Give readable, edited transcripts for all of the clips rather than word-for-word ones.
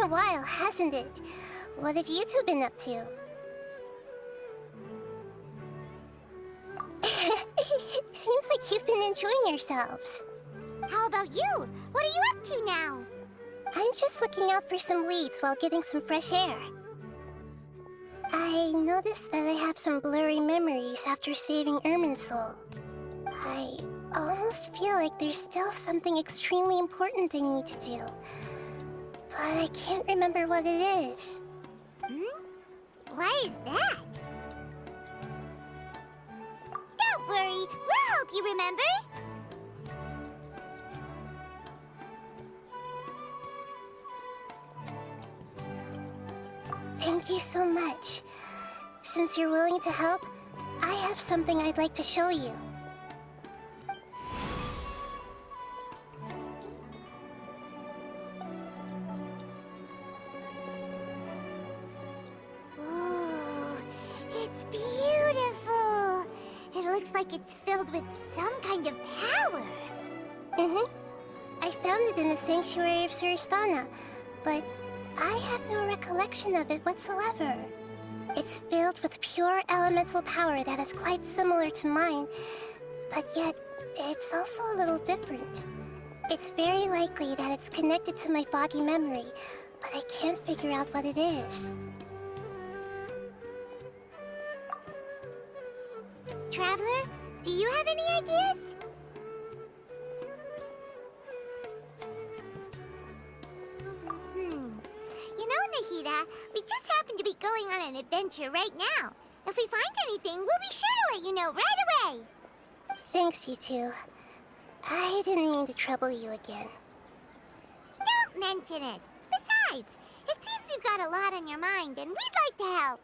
a while, hasn't it? What have you two been up to? Seems like you've been enjoying yourselves. How about you? What are you up to now? I'm just looking out for some weeds while getting some fresh air. I noticed that I have some blurry memories after saving Irminsul. I almost feel like there's still something extremely important I need to do. But I can't remember what it is. Why is that? Don't worry, we'll help you remember. Thank you so much. Since you're willing to help, I have something I'd like to show you. Ooh, it's beautiful. It looks like it's filled with some kind of power. I found it in the sanctuary of Suristana, but I have no recollection of it whatsoever. It's filled with pure elemental power that is quite similar to mine, but yet it's also a little different. It's very likely that it's connected to my foggy memory, but I can't figure out what it is. Traveler, do you have any ideas? You know, Nahida, we just happen to be going on an adventure right now. If we find anything, we'll be sure to let you know right away. Thanks, you two. I didn't mean to trouble you again. Don't mention it. Besides, it seems you've got a lot on your mind, and we'd like to help.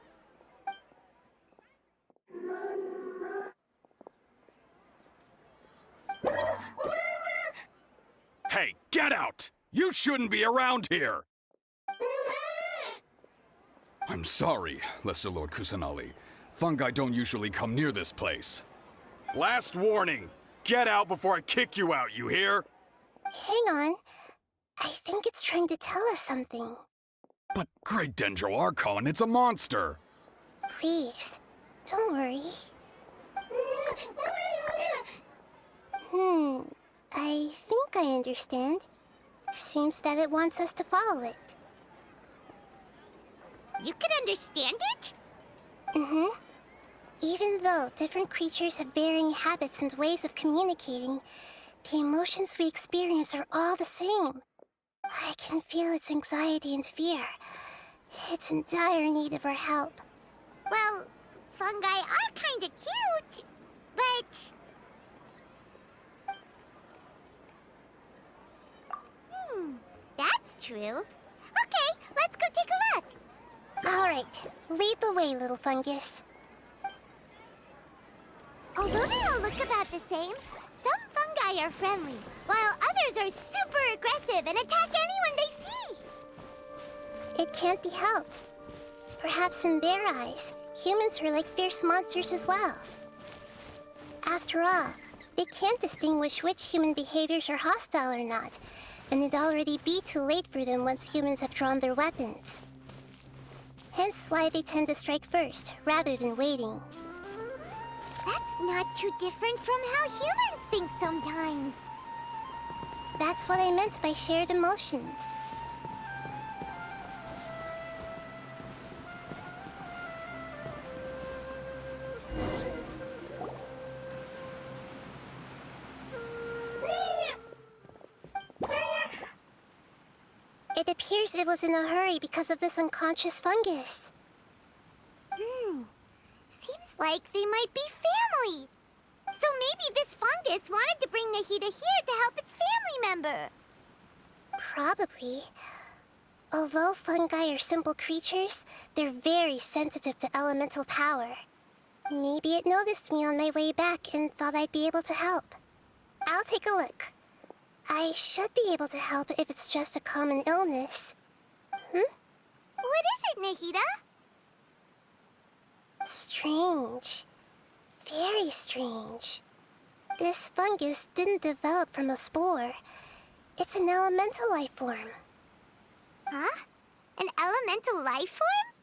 Hey, get out! You shouldn't be around here! I'm sorry, Lesser Lord Kusanali. Fungi don't usually come near this place. Last warning! Get out before I kick you out, you hear? Hang on. I think it's trying to tell us something. But Great Dendro Archon, it's a monster! Please, don't worry. I think I understand. Seems that it wants us to follow it. You can understand it? Even though different creatures have varying habits and ways of communicating, the emotions we experience are all the same. I can feel its anxiety and fear. It's in dire need of our help. Well, fungi are kinda cute, but... that's true. Okay, let's go take a look. All right, lead the way, little fungus. Although they all look about the same, some fungi are friendly, while others are super aggressive and attack anyone they see. It can't be helped. Perhaps in their eyes, humans are like fierce monsters as well. After all, they can't distinguish which human behaviors are hostile or not, and it'd already be too late for them once humans have drawn their weapons. Hence why they tend to strike first, rather than waiting. That's not too different from how humans think sometimes. That's what I meant by shared emotions. It appears it was in a hurry because of this unconscious fungus. Seems like they might be family. So maybe this fungus wanted to bring Nahida here to help its family member. Probably. Although fungi are simple creatures, they're very sensitive to elemental power. Maybe it noticed me on my way back and thought I'd be able to help. I'll take a look. I should be able to help if it's just a common illness. What is it, Nahida? Strange. Very strange. This fungus didn't develop from a spore. It's an elemental life form. Huh? An elemental life form?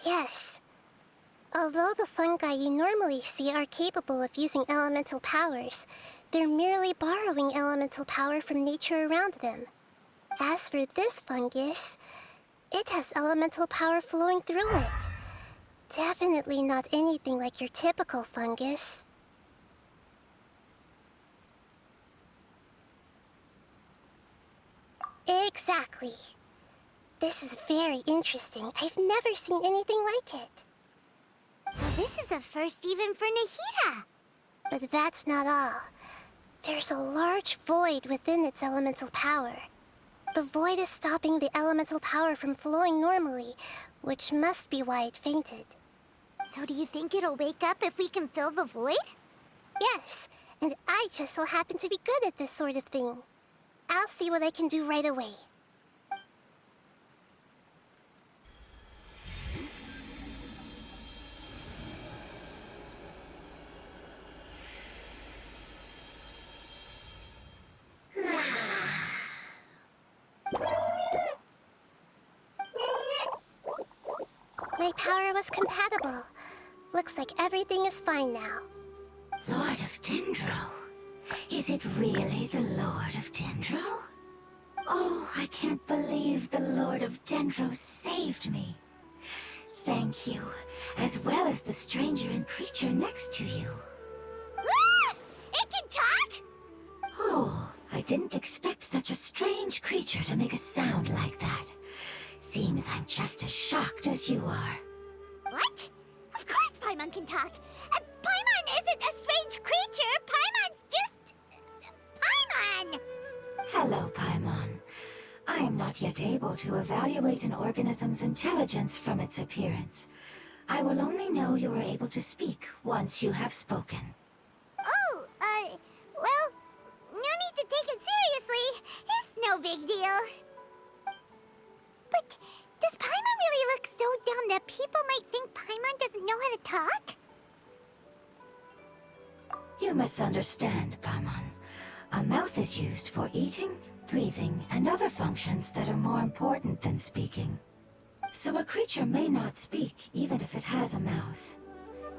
Yes. Although the fungi you normally see are capable of using elemental powers, they're merely borrowing elemental power from nature around them. As for this fungus, it has elemental power flowing through it. Definitely not anything like your typical fungus. Exactly. This is very interesting. I've never seen anything like it. So this is a first even for Nahida. But that's not all. There's a large void within its elemental power. The void is stopping the elemental power from flowing normally, which must be why it fainted. So do you think it'll wake up if we can fill the void? Yes, and I just so happen to be good at this sort of thing. I'll see what I can do right away. My power was compatible. Looks like everything is fine now. Lord of Dendro? Is it really the Lord of Dendro? Oh, I can't believe the Lord of Dendro saved me. Thank you, as well as the stranger and creature next to you. Ah! It can talk? Oh, I didn't expect such a strange creature to make a sound like that. Seems I'm just as shocked as you are. What? Of course Paimon can talk. Paimon isn't a strange creature. Paimon's just... Paimon! Hello, Paimon. I am not yet able to evaluate an organism's intelligence from its appearance. I will only know you are able to speak once you have spoken. Oh, well, no need to take it seriously. It's no big deal. But does Paimon really look so dumb that people might think Paimon doesn't know how to talk? You misunderstand, Paimon. A mouth is used for eating, breathing, and other functions that are more important than speaking. So a creature may not speak, even if it has a mouth.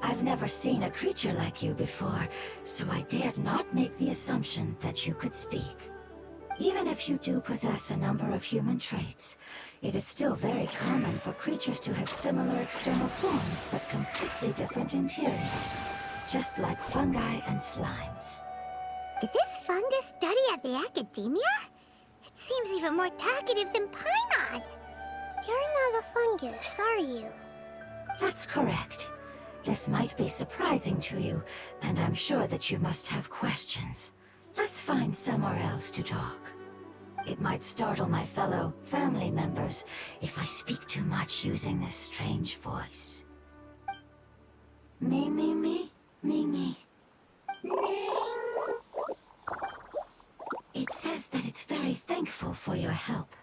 I've never seen a creature like you before, so I dared not make the assumption that you could speak. Even if you do possess a number of human traits, it is still very common for creatures to have similar external forms but completely different interiors, just like fungi and slimes. Did this fungus study at the academia? It seems even more talkative than Paimon. You're not a fungus, are you? That's correct. This might be surprising to you, and I'm sure that you must have questions. Let's find somewhere else to talk. It might startle my fellow family members if I speak too much using this strange voice. Me, me, me, me, me. It says that it's very thankful for your help.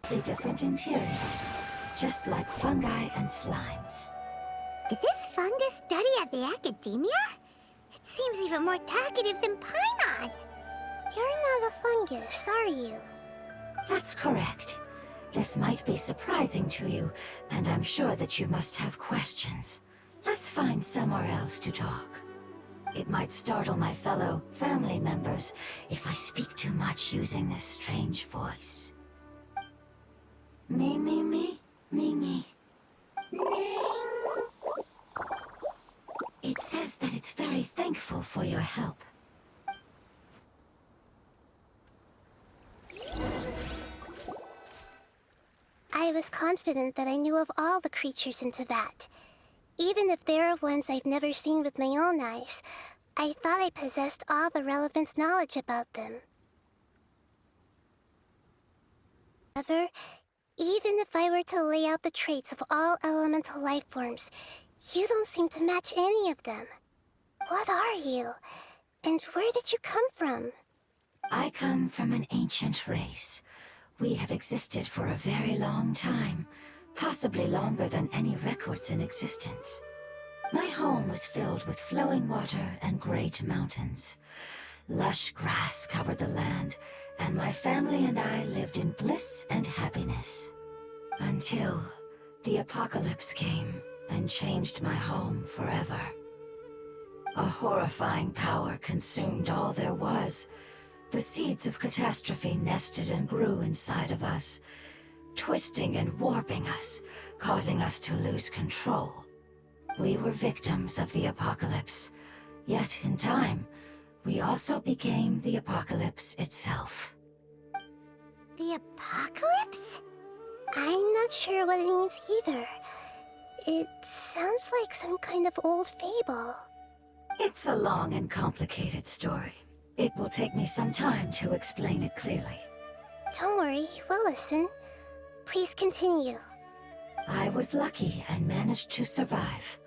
The different interiors, just like fungi and slimes. Did this fungus study at the academia? It seems even more talkative than Paimon. You're not a fungus, are you? That's correct. This might be surprising to you, and I'm sure that you must have questions. Let's find somewhere else to talk. It might startle my fellow family members if I speak too much using this strange voice. Me, me, me, me, me. It says that it's very thankful for your help. I was confident that I knew of all the creatures in Teyvat. Even if there are ones I've never seen with my own eyes, I thought I possessed all the relevant knowledge about them. However, even if I were to lay out the traits of all elemental life forms, you don't seem to match any of them. What are you? And where did you come from? I come from an ancient race. We have existed for a very long time, possibly longer than any records in existence. My home was filled with flowing water and great mountains. Lush grass covered the land, and my family and I lived in bliss and happiness. Until the apocalypse came and changed my home forever. A horrifying power consumed all there was. The seeds of catastrophe nested and grew inside of us, twisting and warping us, causing us to lose control. We were victims of the apocalypse, yet in time, we also became the apocalypse itself. The apocalypse? I'm not sure what it means either. It sounds like some kind of old fable. It's a long and complicated story. It will take me some time to explain it clearly. Don't worry, we'll listen. Please continue. I was lucky and managed to survive.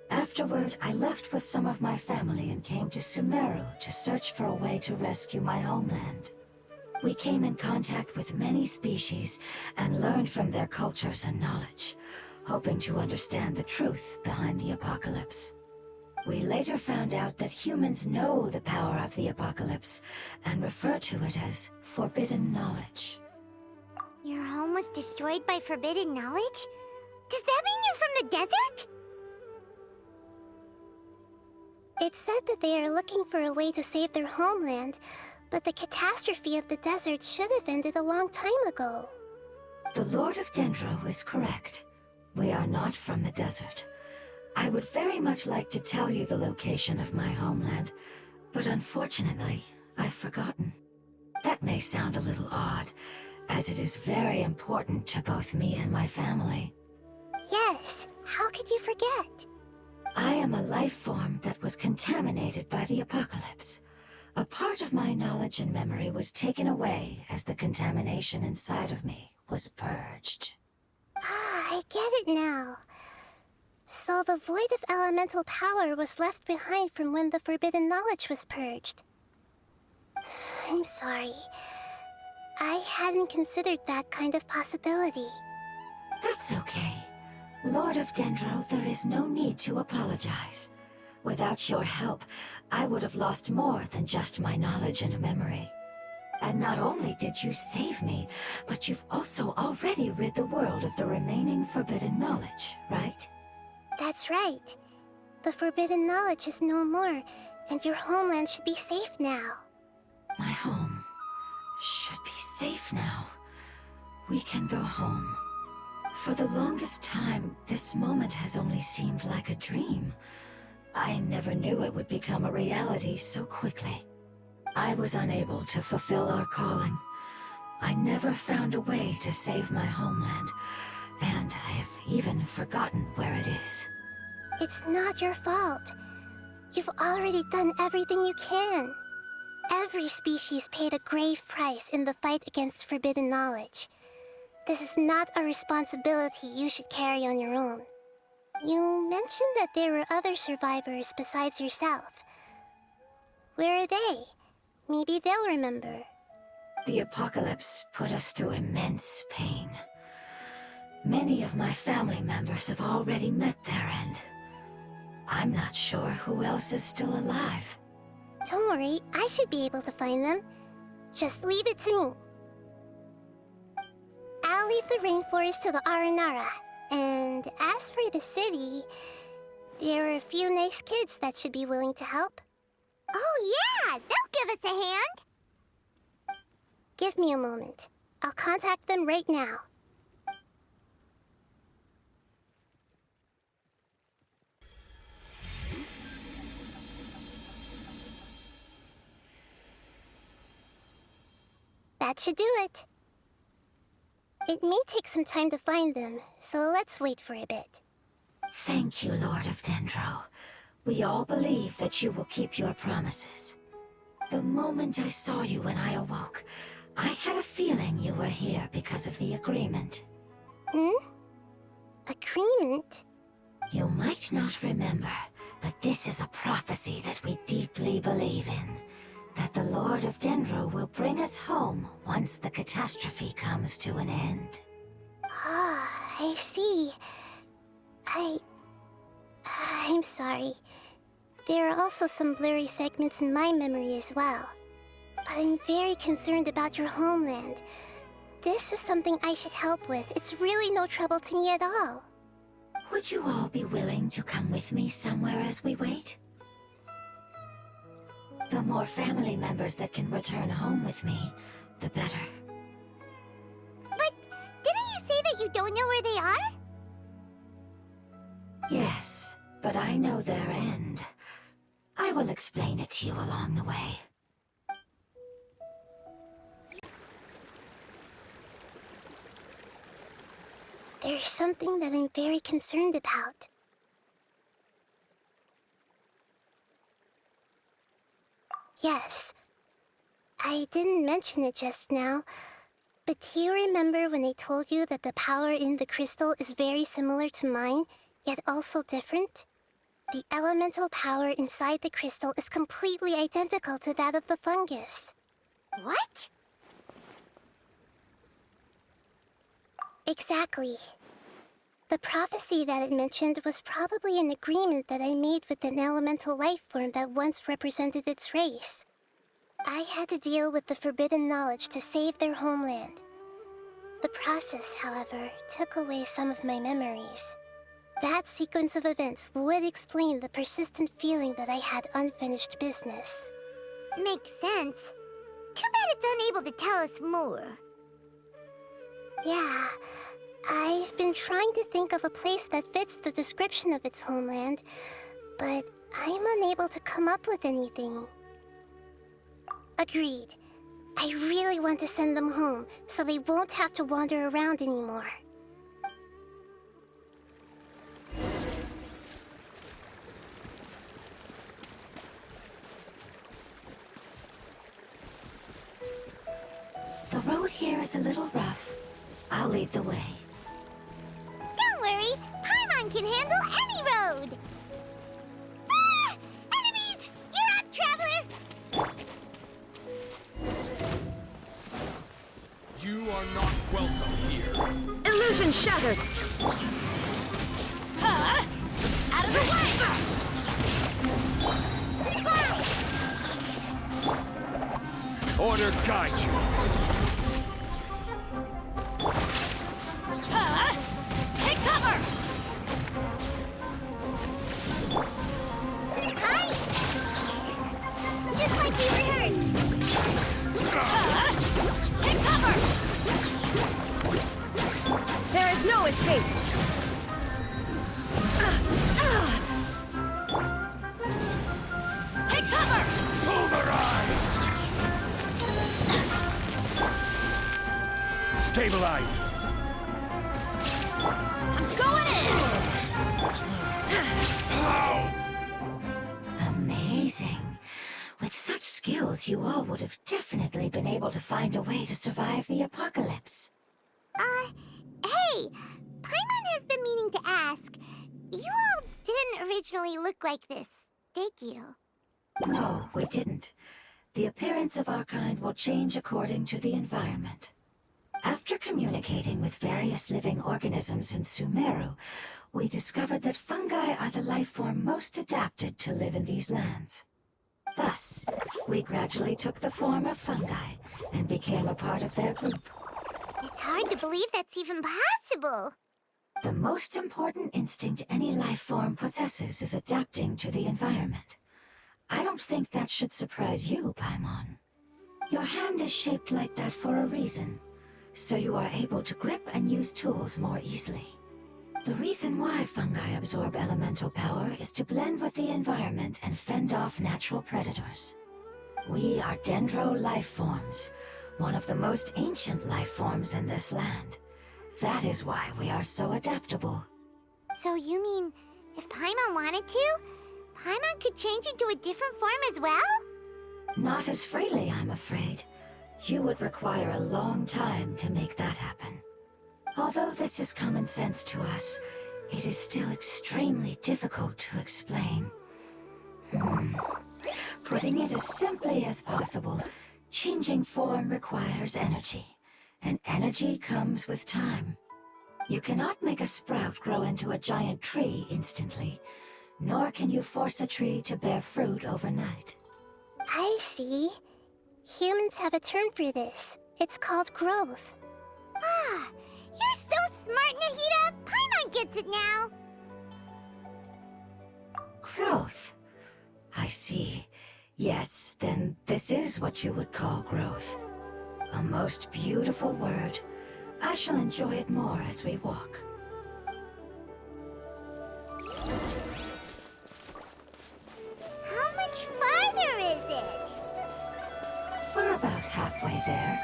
Afterward, I left with some of my family and came to Sumeru to search for a way to rescue my homeland. We came in contact with many species and learned from their cultures and knowledge, hoping to understand the truth behind the apocalypse. We later found out that humans know the power of the apocalypse and refer to it as forbidden knowledge. Your home was destroyed by forbidden knowledge? Does that mean you're from the desert? It's said that they are looking for a way to save their homeland, but the catastrophe of the desert should have ended a long time ago. The Lord of Dendro is correct. We are not from the desert. I would very much like to tell you the location of my homeland, but unfortunately, I've forgotten. That may sound a little odd, as it is very important to both me and my family. Yes, how could you forget? I am a life form that was contaminated by the apocalypse. A part of my knowledge and memory was taken away as the contamination inside of me was purged. Ah, I get it now. So the void of elemental power was left behind from when the forbidden knowledge was purged. I'm sorry. I hadn't considered that kind of possibility. That's okay. Lord of Dendro, there is no need to apologize. Without your help, I would have lost more than just my knowledge and memory. And not only did you save me, but you've also already rid the world of the remaining forbidden knowledge, right? That's right. The forbidden knowledge is no more, and your homeland should be safe now. My home should be safe now. We can go home. For the longest time, this moment has only seemed like a dream. I never knew it would become a reality so quickly. I was unable to fulfill our calling. I never found a way to save my homeland, and I have even forgotten where it is. It's not your fault. You've already done everything you can. Every species paid a grave price in the fight against forbidden knowledge. This is not a responsibility you should carry on your own. You mentioned that there were other survivors besides yourself. Where are they? Maybe they'll remember. The apocalypse put us through immense pain. Many of my family members have already met their end. I'm not sure who else is still alive. Don't worry, I should be able to find them. Just leave it to me. I'll leave the rainforest to the Aranara. And as for the city, there are a few nice kids that should be willing to help. Oh yeah, they'll give us a hand. Give me a moment. I'll contact them right now. That should do it. It may take some time to find them, so let's wait for a bit. Thank you, Lord of Dendro. We all believe that you will keep your promises. The moment I saw you when I awoke, I had a feeling you were here because of the agreement. Agreement? You might not remember, but this is a prophecy that we deeply believe in. That the Lord of Dendro will bring us home once the catastrophe comes to an end. Ah, I see. I'm sorry. There are also some blurry segments in my memory as well. but I'm very concerned about your homeland. This is something I should help with. It's really no trouble to me at all. Would you all be willing to come with me somewhere as we wait? The more family members that can return home with me, the better. But didn't you say that you don't know where they are? Yes, but I know their end. I will explain it to you along the way. There's something that I'm very concerned about. Yes. I didn't mention it just now, but do you remember when I told you that the power in the crystal is very similar to mine, yet also different? The elemental power inside the crystal is completely identical to that of the fungus. What? Exactly. The prophecy that it mentioned was probably an agreement that I made with an elemental life form that once represented its race. I had to deal with the forbidden knowledge to save their homeland. The process, however, took away some of my memories. That sequence of events would explain the persistent feeling that I had unfinished business. Makes sense. Too bad it's unable to tell us more. Yeah, I've been trying to think of a place that fits the description of its homeland, but I'm unable to come up with anything. Agreed. I really want to send them home, so they won't have to wander around anymore. The road here is a little rough. I'll lead the way. Don't worry, Paimon can handle any road! Ah! Enemies! You're up, traveler! You are not welcome here. Illusion shattered! Out of the way! Fly! Order guide you. Take cover! Hi! Just like we rehearsed! Take cover! There is no escape! Take cover! Pulverize! Stabilize! Going in! Amazing. With such skills, you all would have definitely been able to find a way to survive the apocalypse. Hey! Paimon has been meaning to ask. You all didn't originally look like this, did you? No, we didn't. The appearance of our kind will change according to the environment. After communicating with various living organisms in Sumeru, we discovered that fungi are the life form most adapted to live in these lands. Thus, we gradually took the form of fungi and became a part of their group. It's hard to believe that's even possible. The most important instinct any life form possesses is adapting to the environment. I don't think that should surprise you, Paimon. Your hand is shaped like that for a reason, so you are able to grip and use tools more easily. The reason why fungi absorb elemental power is to blend with the environment and fend off natural predators. We are dendro life forms, one of the most ancient life forms in this land. That is why we are so adaptable. So you mean, if Paimon wanted to, Paimon could change into a different form as well? Not as freely, I'm afraid. You would require a long time to make that happen. Although this is common sense to us, it is still extremely difficult to explain. Putting it as simply as possible, changing form requires energy, and energy comes with time. You cannot make a sprout grow into a giant tree instantly, nor can you force a tree to bear fruit overnight. I see. Humans have a term for this. It's called growth. Ah, you're so smart, Nahida! Paimon gets it now! Growth. I see. Yes, then this is what you would call growth. A most beautiful word. I shall enjoy it more as we walk. How much farther is it? We're about halfway there.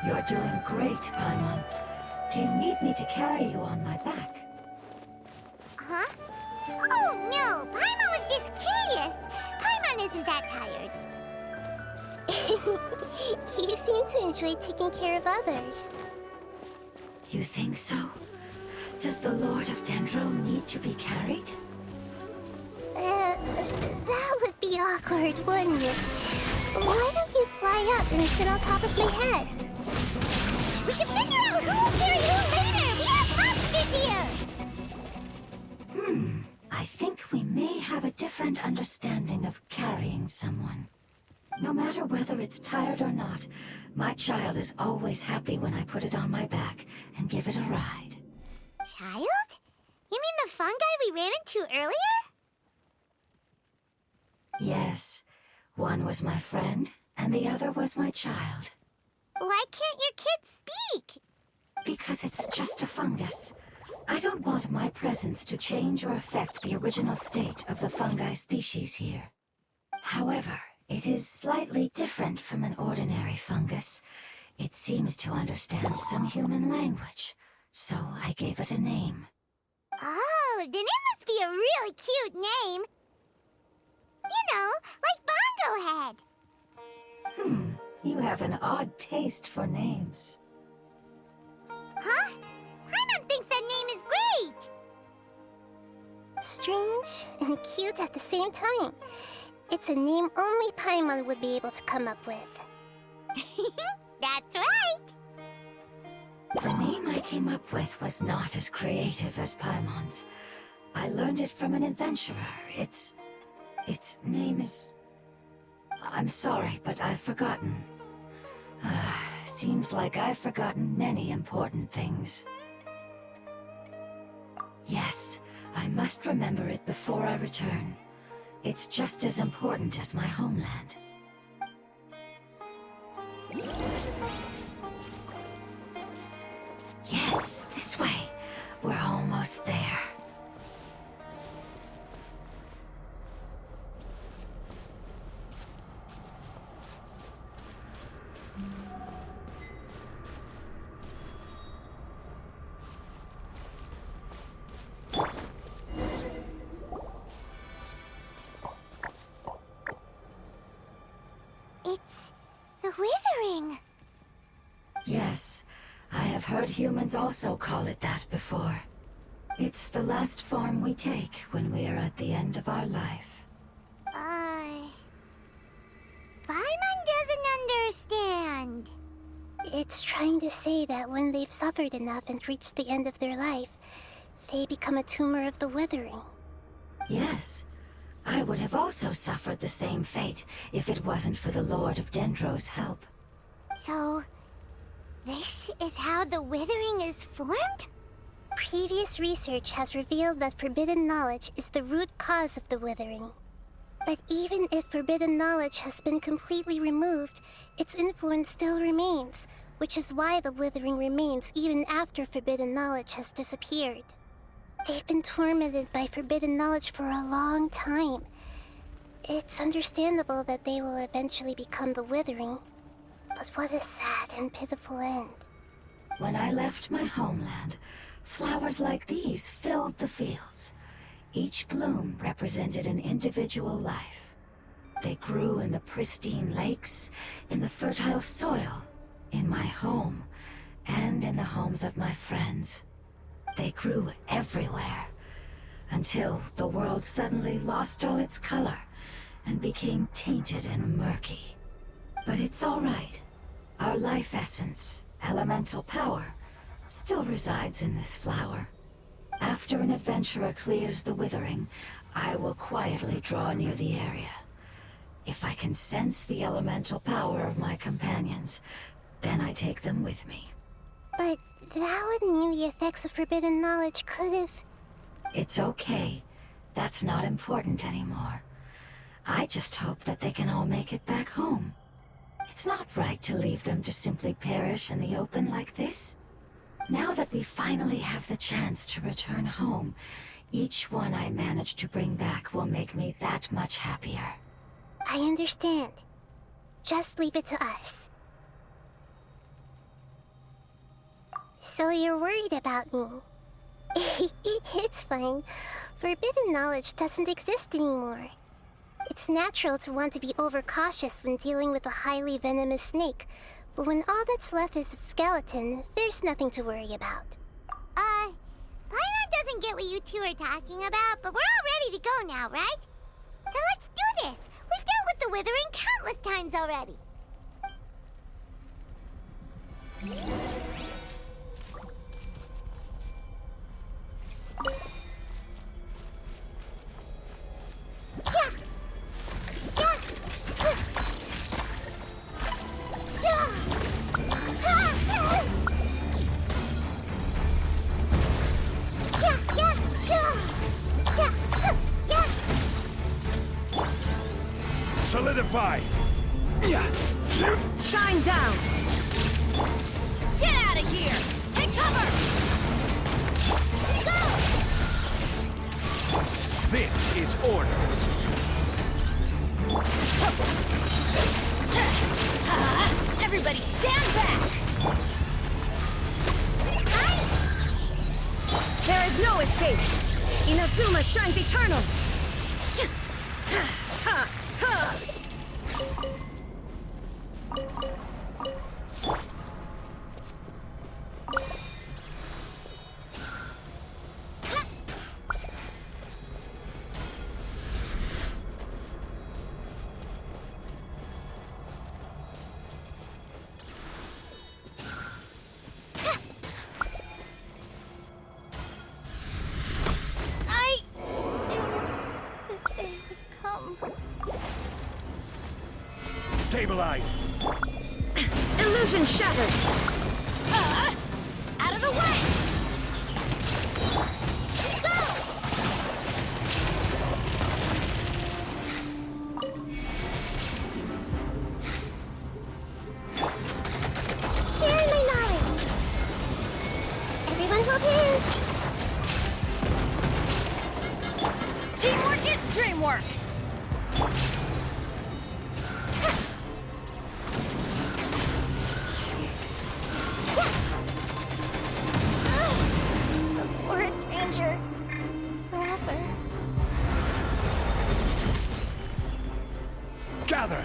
You're doing great, Paimon. Do you need me to carry you on my back? Huh? Oh, no! Paimon was just curious! Paimon isn't that tired. You seem to enjoy taking care of others. You think so? Does the Lord of Dendro need to be carried? That would be awkward, wouldn't it? Why don't you fly up and sit on top of my head? We can figure out who will carry who later! We have options here! I think we may have a different understanding of carrying someone. No matter whether it's tired or not, my child is always happy when I put it on my back and give it a ride. Child? You mean the fungi we ran into earlier? Yes, one was my friend, and the other was my child. Why can't your kid speak? Because it's just a fungus. I don't want my presence to change or affect the original state of the fungi species here. However, it is slightly different from an ordinary fungus. It seems to understand some human language, so I gave it a name. Oh, then it must be a really cute name. You know, like Bongo Head. You have an odd taste for names. Huh? Paimon thinks that name is great! Strange and cute at the same time. It's a name only Paimon would be able to come up with. That's right! The name I came up with was not as creative as Paimon's. I learned it from an adventurer. Its name is... I'm sorry, but I've forgotten. Seems like I've forgotten many important things. Yes, I must remember it before I return. It's just as important as my homeland. Yes, this way. We're almost there. It's the withering. Yes, I have heard humans also call it that before. It's the last form we take when we are at the end of our life. Paimon doesn't understand. It's trying to say that when they've suffered enough and reached the end of their life, they become a tumor of the withering. Yes, I would have also suffered the same fate if it wasn't for the Lord of Dendro's help. So, this is how the withering is formed? Previous research has revealed that forbidden knowledge is the root cause of the withering. But even if forbidden knowledge has been completely removed, its influence still remains, which is why the withering remains even after forbidden knowledge has disappeared. They've been tormented by forbidden knowledge for a long time. It's understandable that they will eventually become the withering. But what a sad and pitiful end. When I left my homeland, flowers like these filled the fields. Each bloom represented an individual life. They grew in the pristine lakes, in the fertile soil, in my home, and in the homes of my friends. They grew everywhere, until the world suddenly lost all its color and became tainted and murky. But it's all right. Our life essence, elemental power, still resides in this flower. After an adventurer clears the withering, I will quietly draw near the area. If I can sense the elemental power of my companions, then I take them with me. But that would mean the effects of forbidden knowledge could have... It's okay. That's not important anymore. I just hope that they can all make it back home. It's not right to leave them to simply perish in the open like this. Now that we finally have the chance to return home, each one I manage to bring back will make me that much happier. I understand. Just leave it to us. So you're worried about me? It's fine. Forbidden knowledge doesn't exist anymore. It's natural to want to be overcautious when dealing with a highly venomous snake, but when all that's left is its skeleton, there's nothing to worry about. Paimon doesn't get what you two are talking about, but we're all ready to go now, right? Then let's do this! We've dealt with the Withering countless times already! Solidify! Shine down! Get out of here! Take cover! This is order! Everybody stand back! There is no escape! Inazuma shines eternal! This day would come. Stabilize! Illusion shattered! Out of the way! Sharing my knowledge! Everyone hold hands! Teamwork is dreamwork! The Forest Ranger. Forever. Gather!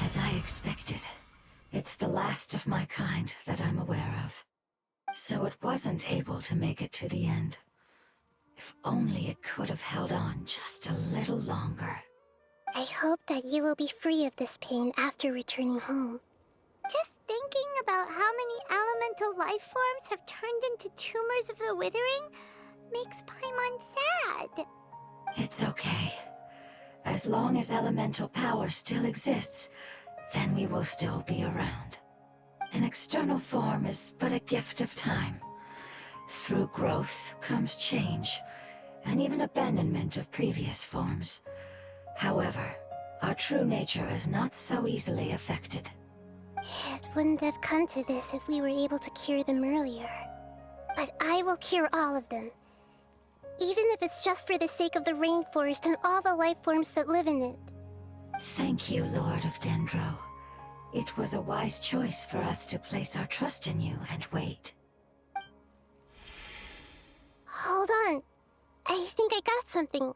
As I expected, it's the last of my kind that I'm aware of. So it wasn't able to make it to the end. If only it could have held on just a little longer. I hope that you will be free of this pain after returning home. Just thinking about how many elemental life forms have turned into tumors of the Withering makes Paimon sad. It's okay. As long as elemental power still exists, then we will still be around. An external form is but a gift of time. Through growth comes change, and even abandonment of previous forms. However, our true nature is not so easily affected. It wouldn't have come to this if we were able to cure them earlier. But I will cure all of them. Even if it's just for the sake of the rainforest and all the life forms that live in it. Thank you, Lord of Dendro. It was a wise choice for us to place our trust in you and wait. Hold on. I think I got something.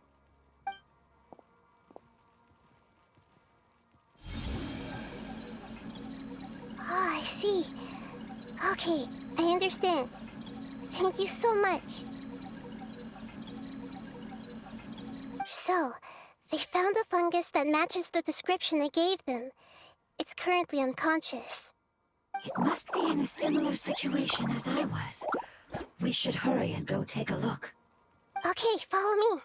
see. Okay, I understand. Thank you so much. So, they found a fungus that matches the description I gave them. It's currently unconscious. It must be in a similar situation as I was. We should hurry and go take a look. Okay, follow me.